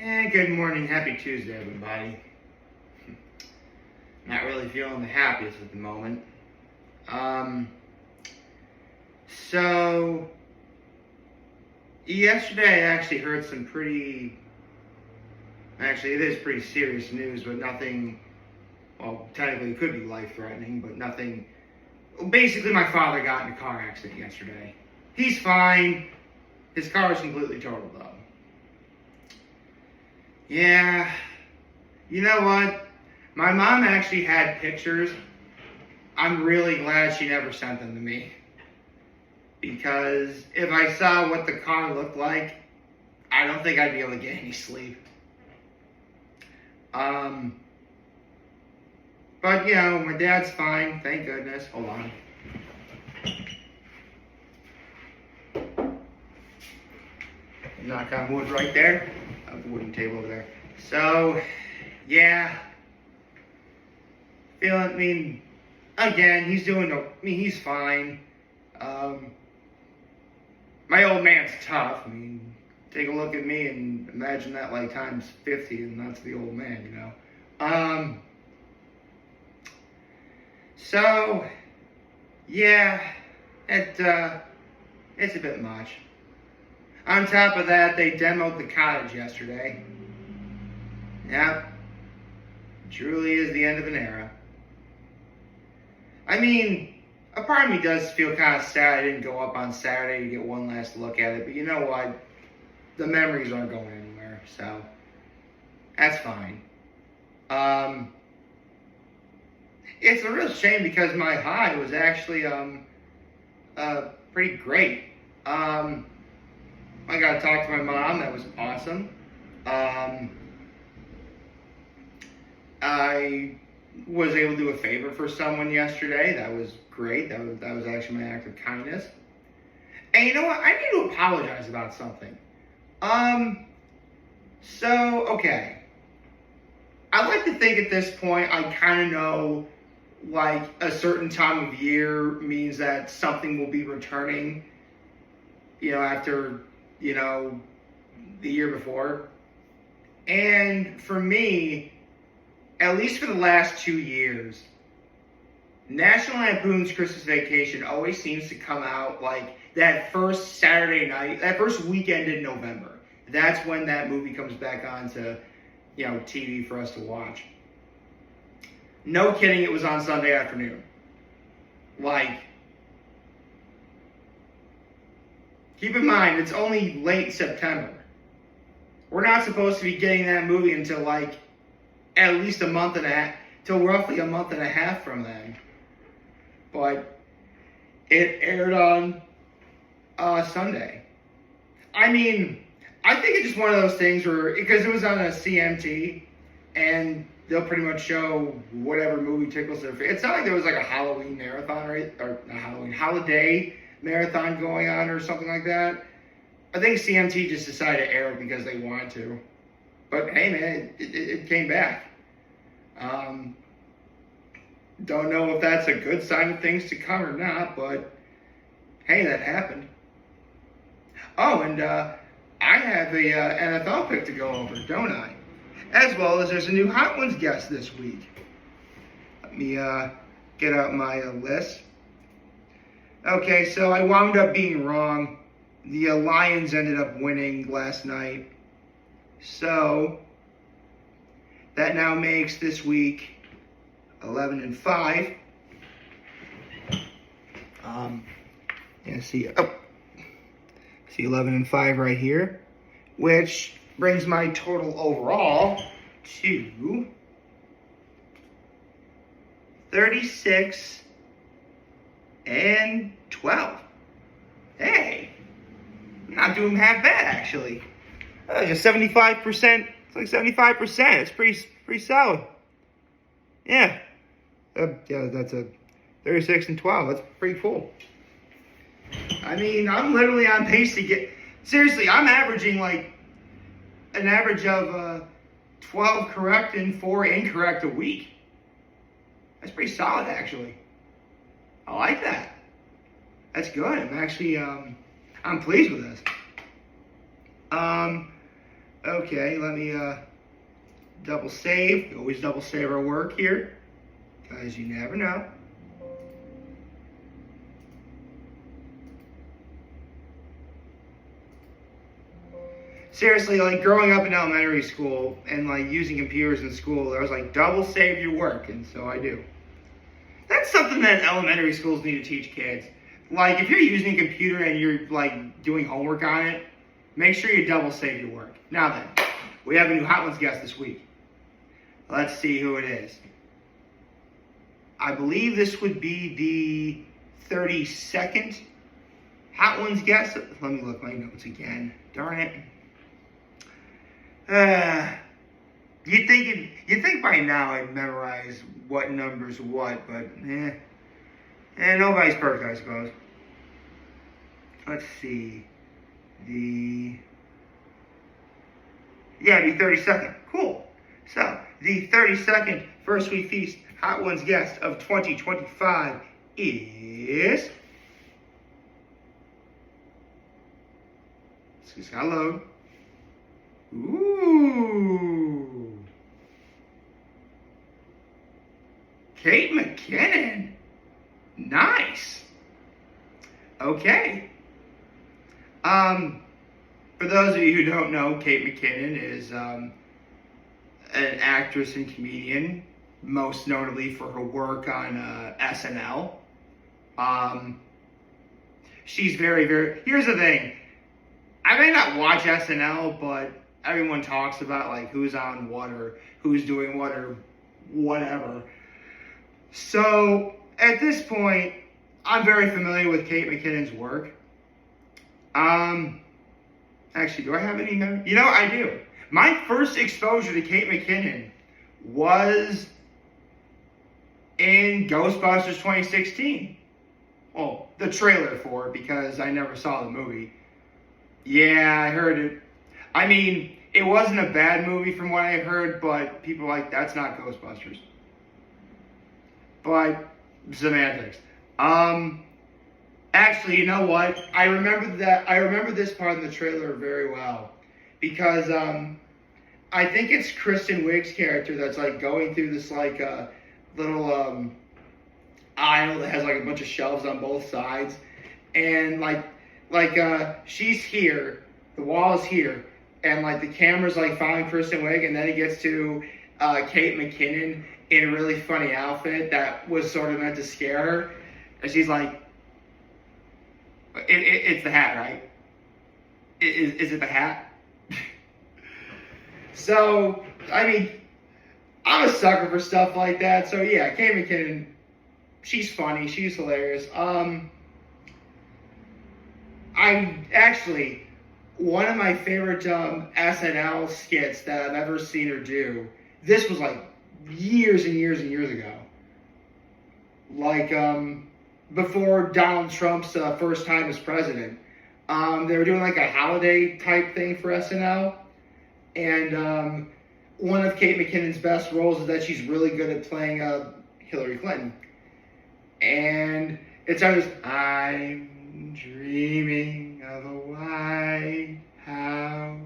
Good morning. Happy Tuesday, everybody. Not really feeling the happiest at the moment. So, yesterday I actually heard some it is pretty serious news, but nothing, well, technically it could be life-threatening, but nothing. Basically, my father got in a car accident yesterday. He's fine. His car is completely totaled, though. Yeah, you know what? My mom actually had pictures. I'm really glad she never sent them to me. Because if I saw what the car looked like, I don't think I'd be able to get any sleep. But, my dad's fine, thank goodness. Hold on. Knock on wood right there. I have the wooden table over there. So, yeah. Again, he's fine. My old man's tough. Take a look at me and imagine that like times 50, and that's the old man, So, yeah, it's a bit much. On top of that, they demoed the cottage yesterday. Yep. Truly is the end of an era. A part of me does feel kind of sad I didn't go up on Saturday to get one last look at it, but you know what? The memories aren't going anywhere, so that's fine. It's a real shame because my high was actually pretty great. I got to talk to my mom. That was awesome. I was able to do a favor for someone yesterday. That was great. That was actually my act of kindness. And you know what? I need to apologize about something. Okay. I like to think at this point I kind of know, like, a certain time of year means that something will be returning, after, the year before. And for me, at least for the last 2 years, National Lampoon's Christmas Vacation always seems to come out like that first Saturday night, that first weekend in November. That's when that movie comes back on to, TV for us to watch. No kidding, it was on Sunday afternoon. Keep in mind, it's only late September. We're not supposed to be getting that movie until at least a month and a half, till roughly a month and a half from then. But it aired on Sunday. I think it's just one of those things where, because it was on a CMT, and they'll pretty much show whatever movie tickles their fancy. It's not like there was like a Halloween marathon, right? Or not Halloween, holiday marathon going on or something like that. I think CMT just decided to air it because they wanted to. But hey, man, it came back. Don't know if that's a good sign of things to come or not, but hey, that happened. Oh, and I have a NFL pick to go over, don't I? As well as there's a new Hot Ones guest this week. Let me get out my list. Okay, so I wound up being wrong. The Lions ended up winning last night. So that now makes this week 11-5. See 11-5 right here, which brings my total overall to 36-12. Hey, I'm not doing half bad actually. Just 75%. It's like 75%. It's pretty solid. Yeah. That's a 36-12. That's pretty cool. I'm literally on pace to get. Seriously, I'm averaging an average of 12 correct and 4 incorrect a week. That's pretty solid, actually. I like that. That's good. I'm actually, I'm pleased with this. Okay, let me double save. We always double save our work here, because you never know. Seriously, like growing up in elementary school and like using computers in school, I was like, double save your work, and so I do. That's something that elementary schools need to teach kids. Like, if you're using a computer and you're like doing homework on it, make sure you double save your work. Now then, we have a new Hot Ones guest this week. Let's see who it is. I believe this would be the 32nd Hot Ones guest. Let me look at my notes again. Darn it. You'd think by now I'd memorize what number's what, but nobody's perfect, I suppose. Let's see. The 32nd. Cool. So, the 32nd First Week Feast Hot Ones guest of 2025 is... Just gotta load. Ooh. Kate McKinnon. Nice. Okay. For those of you who don't know, Kate McKinnon is an actress and comedian, most notably for her work on SNL. She's very... Here's the thing. I may not watch SNL, but everyone talks about like who's on what or who's doing what or whatever. So at this point, I'm very familiar with Kate McKinnon's work. Actually, do I have any memory? You know, I do. My first exposure to Kate McKinnon was in Ghostbusters 2016. Well, the trailer for it, because I never saw the movie. Yeah, I heard it. I mean, it wasn't a bad movie from what I heard, but people are like, that's not Ghostbusters. But, semantics. Actually, you know what? I remember this part of the trailer very well. Because, I think it's Kristen Wiig's character that's, like, going through this, like, little, aisle that has, like, a bunch of shelves on both sides. And, she's here, the wall is here, and like the camera's like following Kristen Wiig, and then it gets to Kate McKinnon in a really funny outfit that was sort of meant to scare her, and she's like, "It's the hat, right? Is it the hat?" So I mean, I'm a sucker for stuff like that. So yeah, Kate McKinnon, she's funny, she's hilarious. One of my favorite SNL skits that I've ever seen her do, this was like years and years and years ago. Like, before Donald Trump's first time as president. They were doing like a holiday type thing for SNL. And one of Kate McKinnon's best roles is that she's really good at playing Hillary Clinton. And it's always, I'm dreaming of a White House.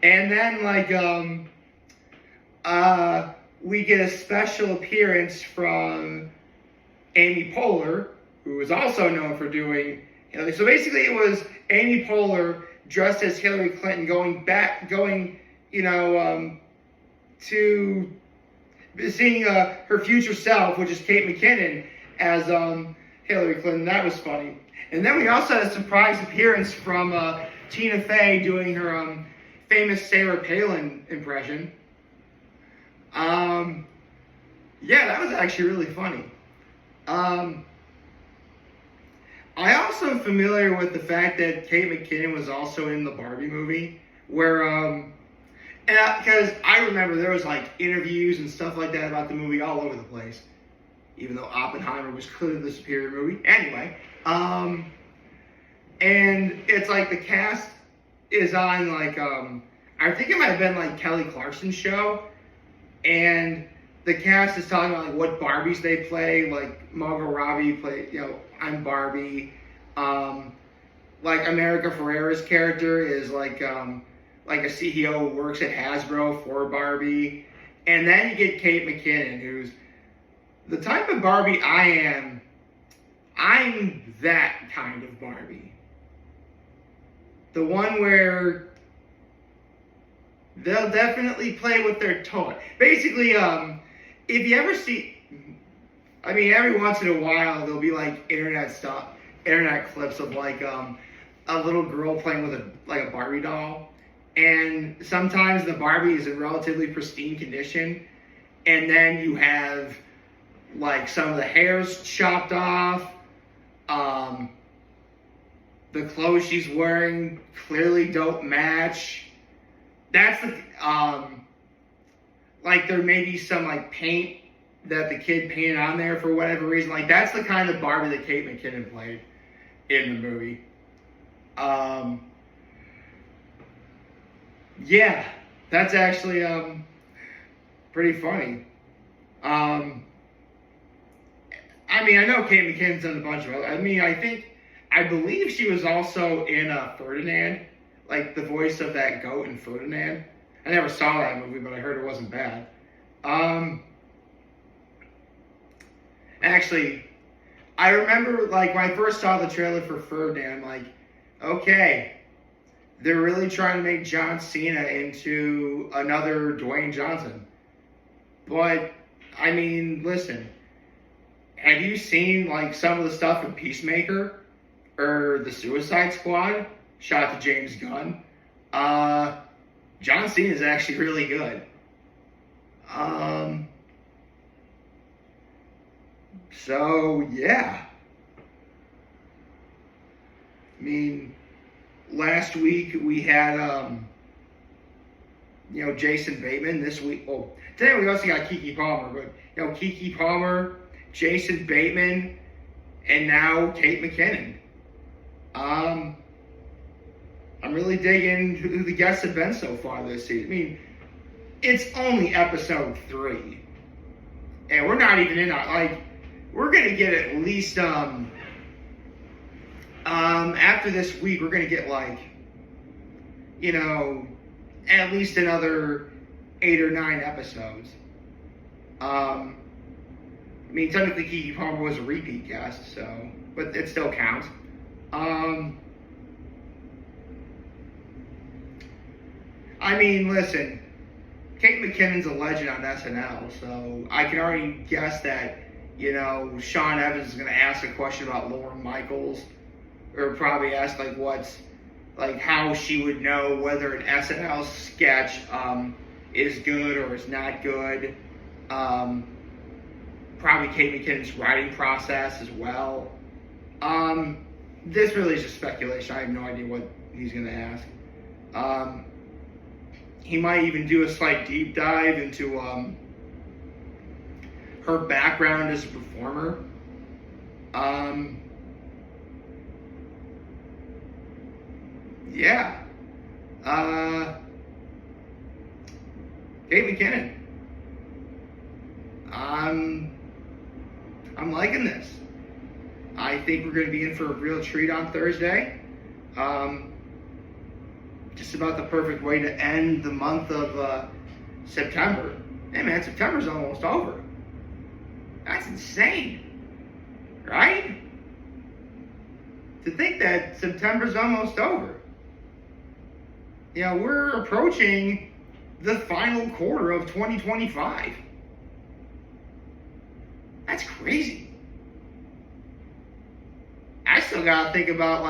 And then, we get a special appearance from Amy Poehler, who is also known for doing Hillary. So basically, it was Amy Poehler dressed as Hillary Clinton to seeing her future self, which is Kate McKinnon, as Hillary Clinton. That was funny. And then we also had a surprise appearance from Tina Fey doing her famous Sarah Palin impression. Yeah, that was actually really funny. I also am familiar with the fact that Kate McKinnon was also in the Barbie movie, where, because I remember there was like interviews and stuff like that about the movie all over the place, even though Oppenheimer was clearly the superior movie. Anyway, and it's like the cast is on I think it might have been like Kelly Clarkson's show, and the cast is talking about like what Barbies they play. Like Margot Robbie played, I'm Barbie. Like America Ferrera's character is like like a CEO who works at Hasbro for Barbie. And then you get Kate McKinnon, who's the type of Barbie I am. I'm that kind of Barbie. The one where they'll definitely play with their toy. Basically, if you ever see, I mean, every once in a while there'll be like internet clips of like a little girl playing with a Barbie doll, and sometimes the Barbie is in relatively pristine condition, and then you have like some of the hairs chopped off. The clothes she's wearing clearly don't match. That's the like there may be some like paint that the kid painted on there for whatever reason. Like that's the kind of Barbie that Kate McKinnon played in the movie. Yeah, that's actually pretty funny. I mean, I know Kate McKinnon's done a bunch of other. I believe she was also in Ferdinand, like the voice of that goat in Ferdinand. I never saw that movie, but I heard it wasn't bad. Actually, I remember like when I first saw the trailer for Ferdinand, I'm like, okay, they're really trying to make John Cena into another Dwayne Johnson. But I mean, listen, have you seen like some of the stuff in Peacemaker or the Suicide Squad? Shout out to James Gunn. John Cena is actually really good. So yeah. I mean, last week we had Jason Bateman. This week, today we also got Keke Palmer, but Keke Palmer, Jason Bateman, and now Kate McKinnon. I'm really digging who the guests have been so far this season. I mean, it's only episode 3, and we're not even in we're gonna get at least after this week we're gonna get at least another 8 or 9 episodes. I mean, technically Keke Palmer was a repeat guest, but it still counts. I mean, listen, Kate McKinnon's a legend on SNL, so I can already guess that, Sean Evans is going to ask a question about Lorne Michaels, or probably ask, how she would know whether an SNL sketch is good or is not good. Probably Kate McKinnon's writing process as well. This really is just speculation. I have no idea what he's going to ask. He might even do a slight deep dive into her background as a performer. Yeah. Kate McKinnon. I'm liking this. I think we're going to be in for a real treat on Thursday. Just about the perfect way to end the month of September. Hey man, September's almost over. That's insane, right? To think that September's almost over. We're approaching the final quarter of 2025. That's crazy. I still gotta think about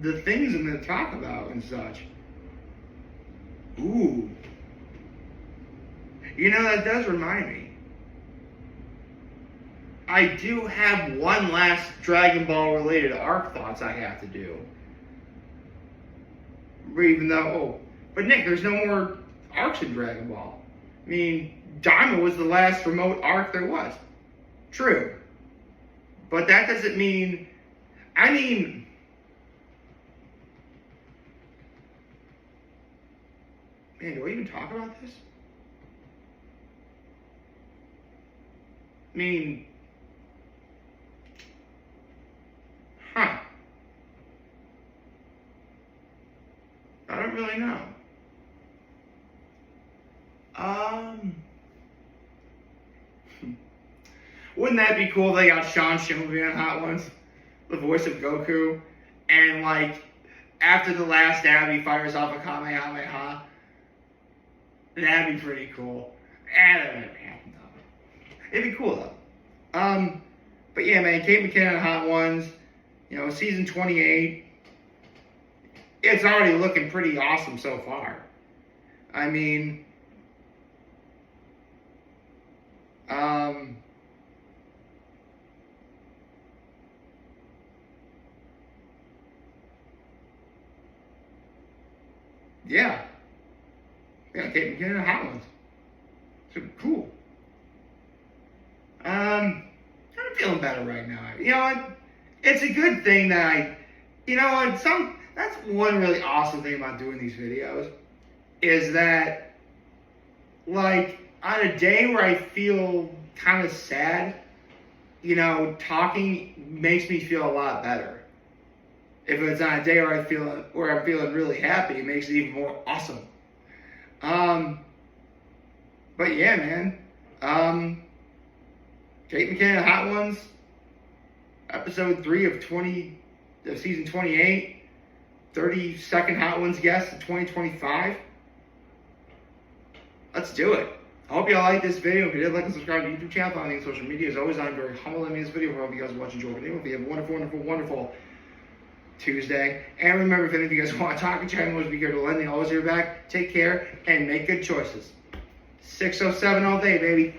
the things I'm gonna talk about and such. Ooh. That does remind me. I do have one last Dragon Ball related arc thoughts I have to do. But Nick, there's no more arcs in Dragon Ball. I mean, Daima was the last remote arc there was. True. But that doesn't mean, man, do I even talk about this? I mean, I don't really know. Wouldn't that be cool if they got Sean Shimmerby on Hot Ones? The voice of Goku. And, like, after the last dab, he fires off a Kamehameha. That'd be pretty cool. That wouldn't happen, though. It'd be cool, though. But yeah, man, Kate McKinnon on Hot Ones. You know, season 28. It's already looking pretty awesome so far. I mean, yeah. Yeah, Kate McKinnon and Hot Ones. So cool. I'm feeling better right now. You know what? It's a good thing that you know what? That's one really awesome thing about doing these videos is that, like, on a day where I feel kind of sad, you know, talking makes me feel a lot better. If it's on a day where I'm feeling really happy, it makes it even more awesome. But yeah, man. Kate McKinnon, Hot Ones, episode 3 of season 28. 32nd Hot Ones guest in 2025. Let's do it. I hope y'all like this video. If you did, like and subscribe to the YouTube channel. Follow me on social media. As always, I'm very humble in this video. I hope you guys watch and enjoy the video. If you have a wonderful, wonderful, wonderful Tuesday. And remember, if any of you guys want to talk and chat, I'm always be here to lend. Always your back. Take care and make good choices. 607 all day, baby.